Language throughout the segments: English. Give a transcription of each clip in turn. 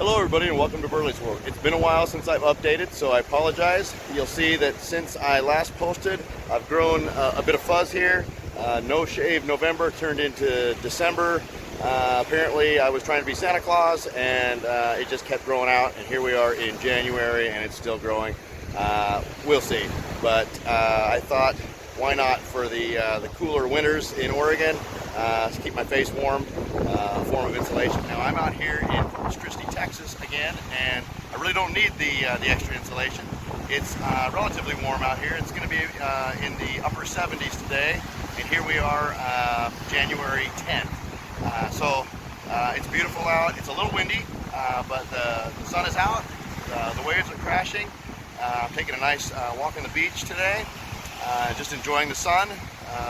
Hello everybody and welcome to Burly's World. It's been a while since I've updated, so I apologize. You'll see that since I last posted, I've grown a bit of fuzz here. No shave November turned into December. Apparently I was trying to be Santa Claus and it just kept growing out, and here we are in January and it's still growing. We'll see. But I thought, why not for the cooler winters in Oregon, to keep my face warm, form of insulation. Now I'm out here in Corpus Christi, Texas again, and I really don't need the extra insulation. It's relatively warm out here. It's going to be in the upper 70s today, and here we are January 10th. So it's beautiful out. It's a little windy, but the sun is out. The waves are crashing. I'm taking a nice walk on the beach today, just enjoying the sun,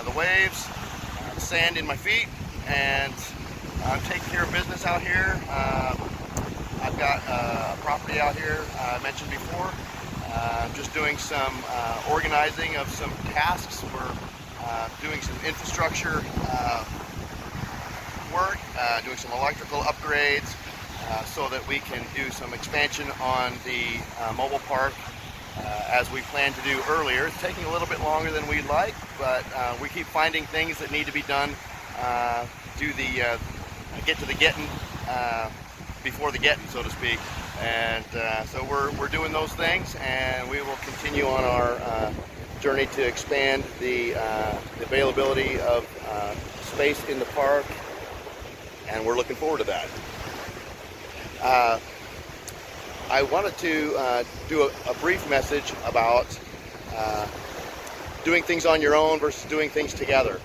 the waves, the sand in my feet, and I'm taking care of business out here. I've got a property out here I mentioned before. I'm just doing some organizing of some tasks. We're doing some infrastructure work, doing some electrical upgrades so that we can do some expansion on the mobile park as we planned to do earlier. It's taking a little bit longer than we'd like, but we keep finding things that need to be done. Get to the getting before the getting, so to speak. And so we're doing those things, and we will continue on our journey to expand the availability of space in the park, and we're looking forward to that. I wanted to do a brief message about doing things on your own versus doing things together.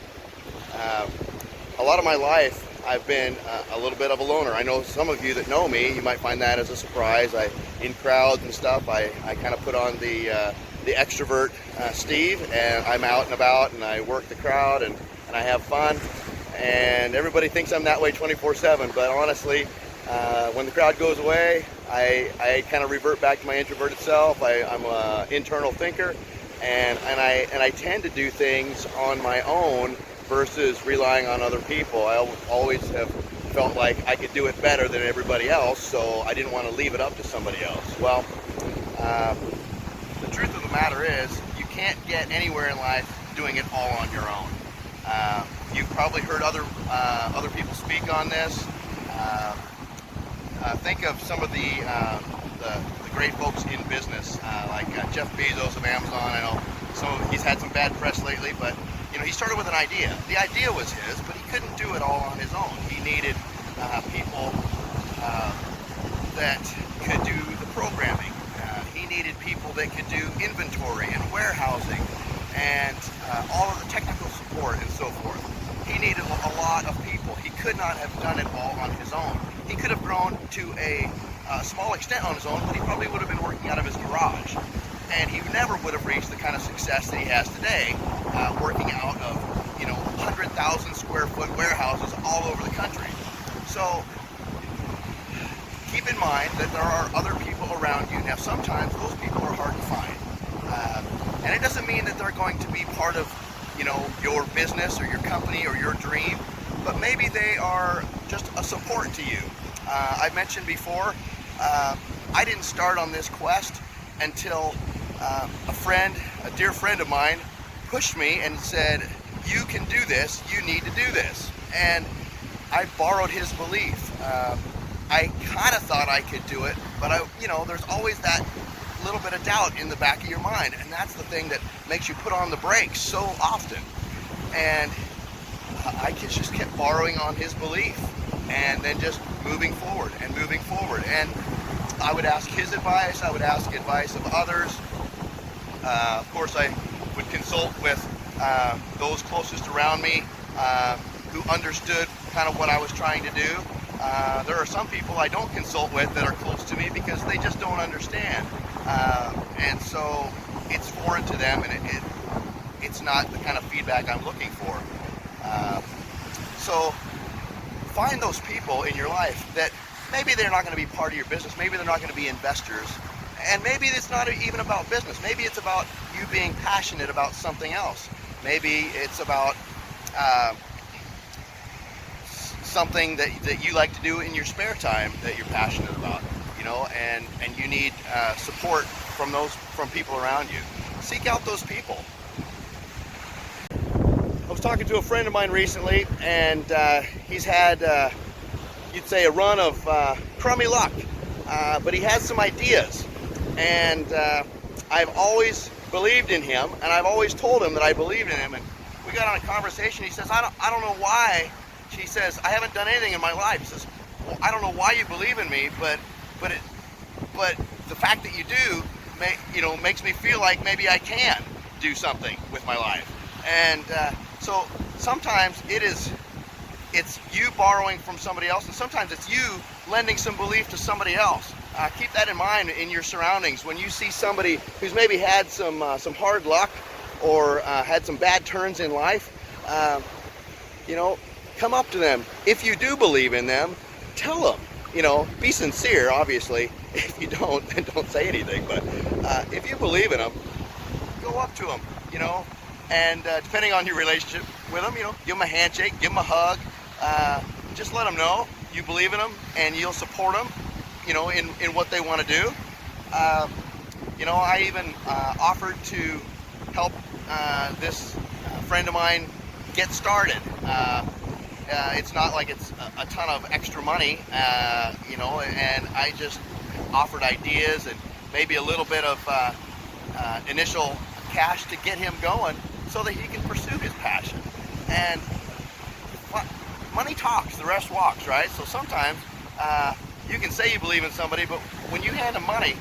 A lot of my life I've been a little bit of a loner. I know some of you that know me, you might find that as a surprise. In crowds and stuff, I kind of put on the extrovert Steve, and I'm out and about and I work the crowd and I have fun, and everybody thinks I'm that way 24/7, but honestly, when the crowd goes away, I kind of revert back to my introverted self. I'm an internal thinker, and I tend to do things on my own versus relying on other people. I always have felt like I could do it better than everybody else, so I didn't want to leave it up to somebody else. Well, the truth of the matter is, you can't get anywhere in life doing it all on your own. You've probably heard other people speak on this. Think of some of the great folks in business, like Jeff Bezos of Amazon. I know he's had some bad press lately, but he started with an idea. The idea was his, but he couldn't do it all on his own. He needed people that could do the programming. He needed people that could do inventory and warehousing and all of the technical support and so forth. He needed a lot of people. He could not have done it all on his own. He could have grown to a small extent on his own, but he probably would have been working out of his garage. And he never would have reached the kind of success that he has today, working out of 100,000 square foot warehouses all over the country. So keep in mind that there are other people around you. Now sometimes those people are hard to find, and it doesn't mean that they're going to be part of your business or your company or your dream, but maybe they are just a support to you. I mentioned before, I didn't start on this quest until a dear friend of mine pushed me and said, "You can do this, you need to do this." And I borrowed his belief. I kind of thought I could do it, but there's always that little bit of doubt in the back of your mind, and that's the thing that makes you put on the brakes so often. And I just kept borrowing on his belief, and then just moving forward and moving forward. And I would ask his advice, I would ask advice of others. Of course, I would consult with those closest around me who understood kind of what I was trying to do. There are some people I don't consult with that are close to me because they just don't understand. And so it's foreign to them, and it's not the kind of feedback I'm looking for. So find those people in your life that maybe they're not going to be part of your business, maybe they're not going to be investors, and maybe it's not even about business. Maybe it's about you being passionate about something else. Maybe it's about something that you like to do in your spare time that you're passionate about. and you need support from people around you. Seek out those people. I was talking to a friend of mine recently, and he's had, you'd say, a run of crummy luck, but he has some ideas, and I've always believed in him, and I've always told him that I believed in him. And we got on a conversation. He says, I don't know why. He says, I haven't done anything in my life. He says, well, I don't know why you believe in me, but the fact that you do, makes me feel like maybe I can do something with my life. And so sometimes it's you borrowing from somebody else, and sometimes it's you lending some belief to somebody else. Keep that in mind in your surroundings. When you see somebody who's maybe had some hard luck or had some bad turns in life, come up to them. If you do believe in them, tell them. Be sincere, obviously. If you don't, then don't say anything. But if you believe in them, go up to them, and depending on your relationship with them, give them a handshake, give them a hug. Just let them know you believe in them and you'll support them, in what they want to do. I even offered to help this friend of mine get started. It's not like it's a ton of extra money, and I just offered ideas and maybe a little bit of initial cash to get him going so that he can pursue his passion. And money talks, the rest walks, right? So sometimes you can say you believe in somebody, but when you hand them money,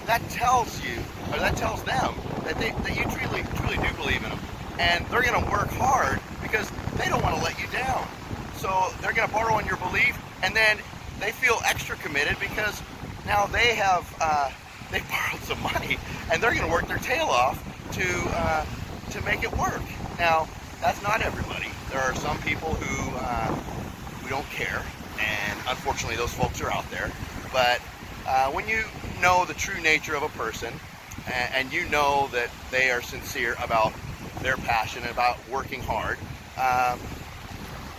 that tells you, or that tells them that you truly do believe in them. And they're going to work hard because they don't want to let you down. So they're going to borrow on your belief, and then they feel extra committed because now they have they borrowed some money, and they're going to work their tail off to make it work. Now, that's not everybody. There are some people who don't care, and unfortunately those folks are out there. But when you know the true nature of a person, and you know that they are sincere about their passion, about working hard,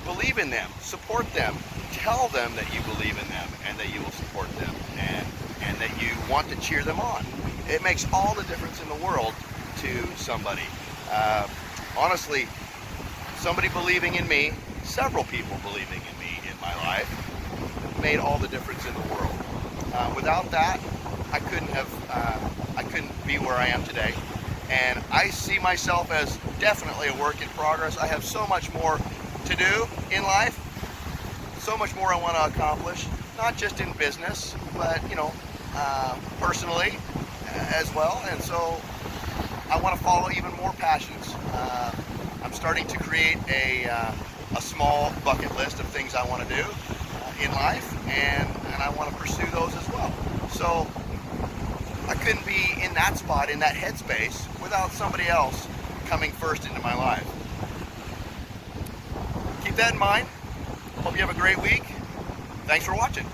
believe in them, support them, tell them that you believe in them and that you will support them, and that you want to cheer them on. It makes all the difference in the world to somebody. Honestly, somebody believing in me, several people believing in me in my life, made all the difference in the world. Without that, I couldn't be where I am today. And I see myself as definitely a work in progress. I have so much more to do in life, so much more I want to accomplish, not just in business, but personally as well. And so I want to follow even more passions. I'm starting to create a small bucket list of things I want to do in life, and I want to pursue those as well. So I couldn't be in that spot, in that headspace, without somebody else coming first into my life. Keep that in mind. Hope you have a great week. Thanks for watching.